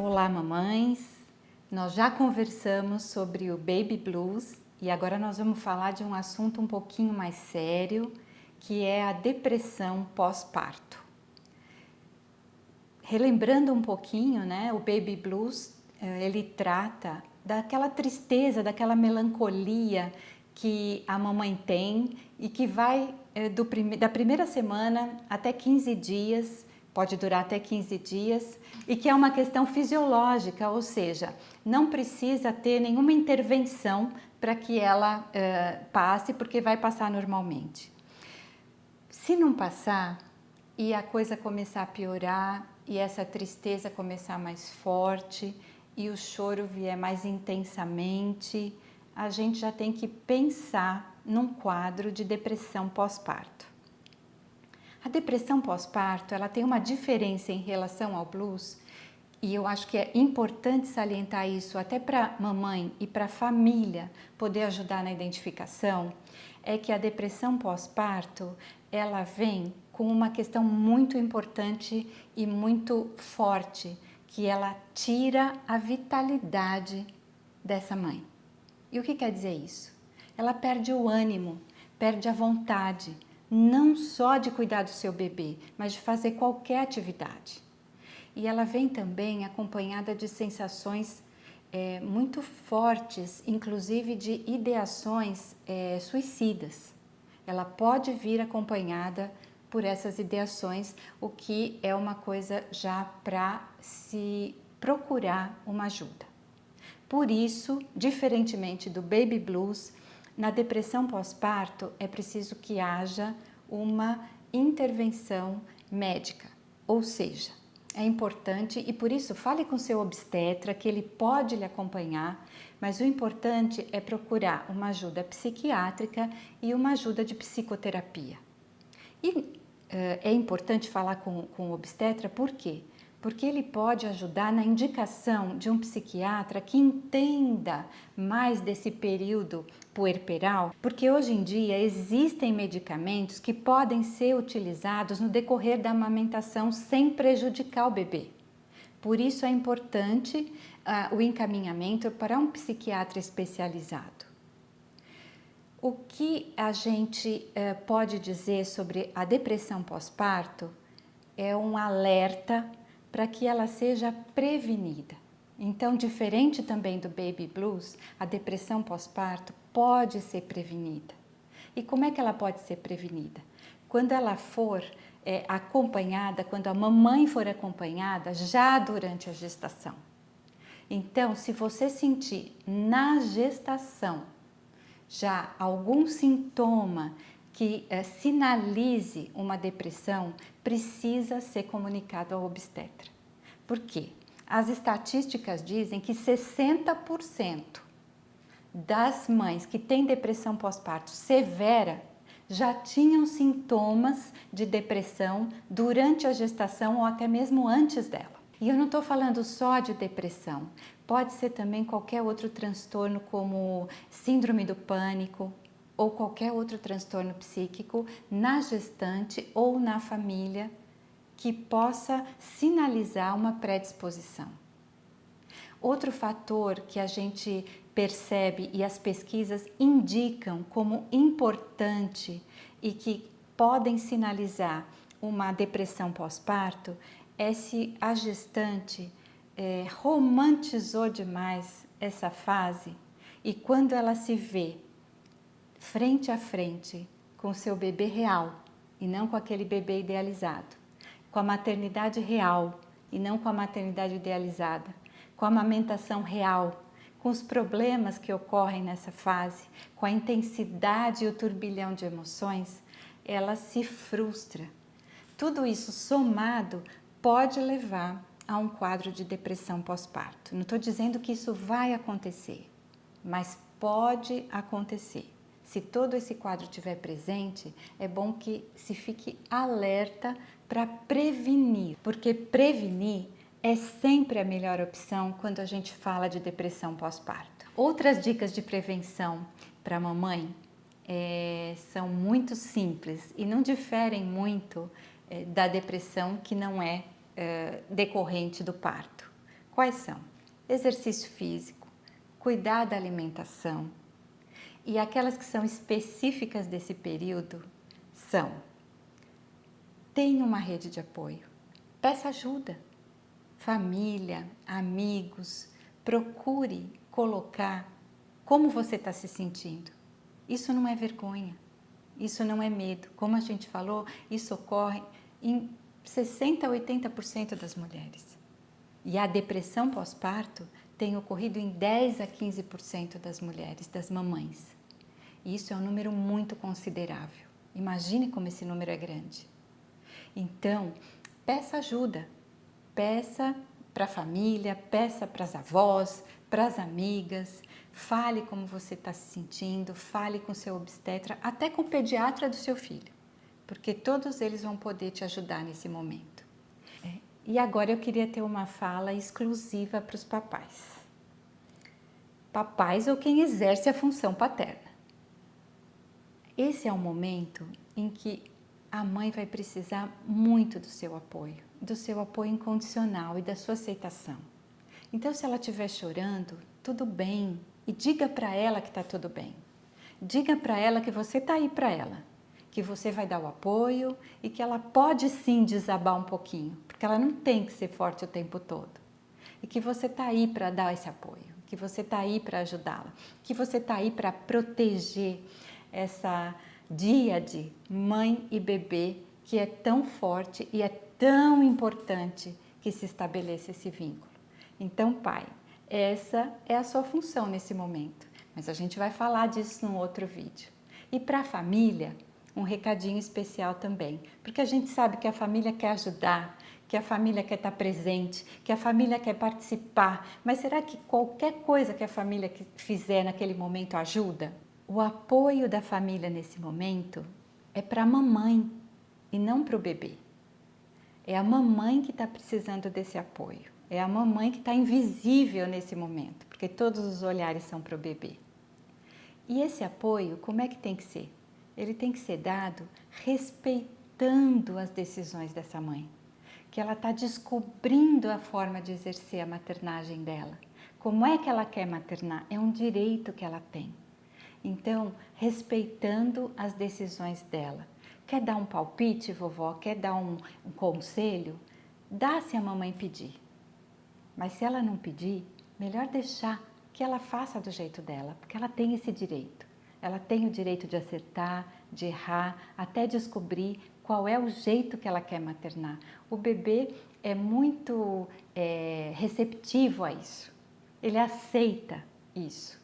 Olá, mamães! Nós já conversamos sobre o Baby Blues e agora nós vamos falar de um assunto um pouquinho mais sério, que é a depressão pós-parto. Relembrando um pouquinho, né, o Baby Blues, ele trata daquela tristeza, daquela melancolia que a mamãe tem e que vai da primeira semana até 15 dias, pode durar até 15 dias, e que é uma questão fisiológica, ou seja, não precisa ter nenhuma intervenção para que ela passe, porque vai passar normalmente. Se não passar e a coisa começar a piorar e essa tristeza começar mais forte e o choro vier mais intensamente, a gente já tem que pensar num quadro de depressão pós-parto. A depressão pós-parto, ela tem uma diferença em relação ao blues, e eu acho que é importante salientar isso até para a mamãe e para a família poder ajudar na identificação, é que a depressão pós-parto, ela vem com uma questão muito importante e muito forte, que ela tira a vitalidade dessa mãe. E o que quer dizer isso? Ela perde o ânimo, perde a vontade, não só de cuidar do seu bebê, mas de fazer qualquer atividade. E ela vem também acompanhada de sensações muito fortes, inclusive de ideações suicidas. Ela pode vir acompanhada por essas ideações, o que é uma coisa já para se procurar uma ajuda. Por isso, diferentemente do Baby Blues, na depressão pós-parto é preciso que haja uma intervenção médica, ou seja, é importante e por isso fale com seu obstetra que ele pode lhe acompanhar, mas o importante é procurar uma ajuda psiquiátrica e uma ajuda de psicoterapia. E é importante falar com o obstetra, por quê? Porque ele pode ajudar na indicação de um psiquiatra que entenda mais desse período puerperal, porque hoje em dia existem medicamentos que podem ser utilizados no decorrer da amamentação sem prejudicar o bebê. Por isso é importante o encaminhamento para um psiquiatra especializado. O que a gente pode dizer sobre a depressão pós-parto é um alerta para que ela seja prevenida. Então, diferente também do Baby Blues, a depressão pós-parto pode ser prevenida. E como é que ela pode ser prevenida? Quando ela for acompanhada, quando a mamãe for acompanhada já durante a gestação. Então, se você sentir na gestação já algum sintoma que sinalize uma depressão, precisa ser comunicado ao obstetra. Por quê? As estatísticas dizem que 60% das mães que têm depressão pós-parto severa já tinham sintomas de depressão durante a gestação ou até mesmo antes dela. E eu não estou falando só de depressão, pode ser também qualquer outro transtorno como síndrome do pânico ou qualquer outro transtorno psíquico na gestante ou na família que possa sinalizar uma predisposição. Outro fator que a gente percebe e as pesquisas indicam como importante e que podem sinalizar uma depressão pós-parto é se a gestante romantizou demais essa fase e quando ela se vê frente a frente com o seu bebê real e não com aquele bebê idealizado, com a maternidade real e não com a maternidade idealizada, com a amamentação real, com os problemas que ocorrem nessa fase, com a intensidade e o turbilhão de emoções, ela se frustra. Tudo isso somado pode levar a um quadro de depressão pós-parto. Não estou dizendo que isso vai acontecer, mas pode acontecer. Se todo esse quadro estiver presente, é bom que se fique alerta para prevenir, porque prevenir é sempre a melhor opção quando a gente fala de depressão pós-parto. Outras dicas de prevenção para a mamãe são muito simples e não diferem muito da depressão que não é decorrente do parto. Quais são? Exercício físico, cuidar da alimentação. E aquelas que são específicas desse período são: tenha uma rede de apoio, peça ajuda, família, amigos, procure colocar como você está se sentindo. Isso não é vergonha, isso não é medo. Como a gente falou, isso ocorre em 60% a 80% das mulheres. E a depressão pós-parto tem ocorrido em 10% a 15% das mulheres, das mamães. E isso é um número muito considerável. Imagine como esse número é grande. Então, peça ajuda. Peça para a família, peça para as avós, para as amigas, fale como você está se sentindo, fale com seu obstetra, até com o pediatra do seu filho, porque todos eles vão poder te ajudar nesse momento. E agora eu queria ter uma fala exclusiva para os papais. Papais ou quem exerce a função paterna. Esse é um momento em que a mãe vai precisar muito do seu apoio incondicional e da sua aceitação. Então, se ela estiver chorando, tudo bem, e diga para ela que está tudo bem. Diga para ela que você está aí para ela, que você vai dar o apoio e que ela pode sim desabar um pouquinho, porque ela não tem que ser forte o tempo todo. E que você está aí para dar esse apoio, que você está aí para ajudá-la, que você está aí para proteger essa díade mãe e bebê que é tão forte e é tão importante que se estabeleça esse vínculo. Então, pai, essa é a sua função nesse momento, mas a gente vai falar disso num outro vídeo. E para a família, um recadinho especial também, porque a gente sabe que a família quer ajudar, que a família quer estar presente, que a família quer participar, mas será que qualquer coisa que a família fizer naquele momento ajuda? O apoio da família nesse momento é para a mamãe e não para o bebê. É a mamãe que está precisando desse apoio. É a mamãe que está invisível nesse momento, porque todos os olhares são para o bebê. E esse apoio, como é que tem que ser? Ele tem que ser dado respeitando as decisões dessa mãe, que ela está descobrindo a forma de exercer a maternagem dela. Como é que ela quer maternar? É um direito que ela tem. Então, respeitando as decisões dela. Quer dar um palpite, vovó? Quer dar um conselho? Dá se a mamãe pedir. Mas se ela não pedir, melhor deixar que ela faça do jeito dela, porque ela tem esse direito. Ela tem o direito de acertar, de errar, até descobrir qual é o jeito que ela quer maternar. O bebê é muito receptivo a isso. Ele aceita isso.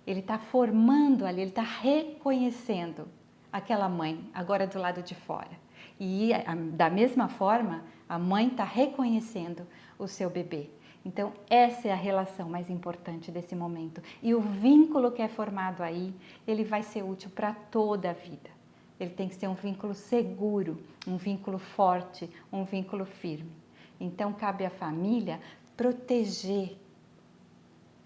Ele está formando ali, ele está reconhecendo aquela mãe, agora do lado de fora. E da mesma forma, a mãe está reconhecendo o seu bebê. Então, essa é a relação mais importante desse momento. E o vínculo que é formado aí, ele vai ser útil para toda a vida. Ele tem que ser um vínculo seguro, um vínculo forte, um vínculo firme. Então, cabe à família proteger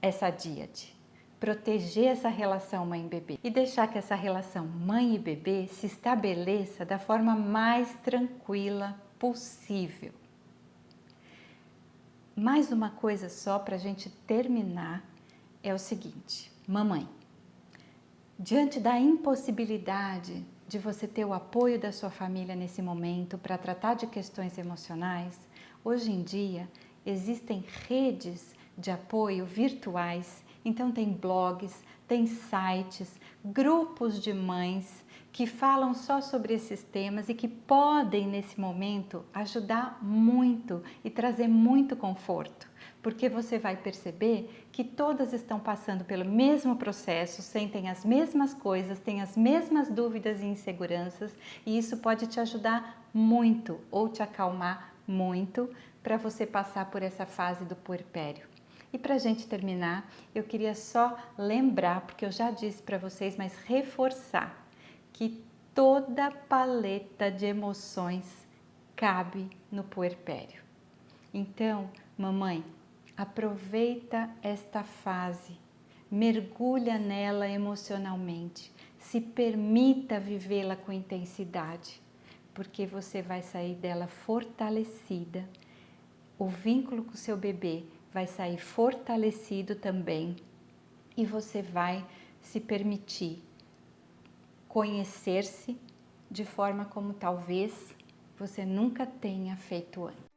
essa díade. Proteger essa relação mãe e bebê e deixar que essa relação mãe e bebê se estabeleça da forma mais tranquila possível. Mais uma coisa só para a gente terminar é o seguinte: mamãe, diante da impossibilidade de você ter o apoio da sua família nesse momento para tratar de questões emocionais, hoje em dia existem redes de apoio virtuais. Então tem blogs, tem sites, grupos de mães que falam só sobre esses temas e que podem nesse momento ajudar muito e trazer muito conforto, porque você vai perceber que todas estão passando pelo mesmo processo, sentem as mesmas coisas, têm as mesmas dúvidas e inseguranças, e isso pode te ajudar muito ou te acalmar muito para você passar por essa fase do puerpério. E para a gente terminar, eu queria só lembrar, porque eu já disse para vocês, mas reforçar, que toda paleta de emoções cabe no puerpério. Então, mamãe, aproveita esta fase, mergulha nela emocionalmente, se permita vivê-la com intensidade, porque você vai sair dela fortalecida. O vínculo com o seu bebê vai sair fortalecido também e você vai se permitir conhecer-se de forma como talvez você nunca tenha feito antes.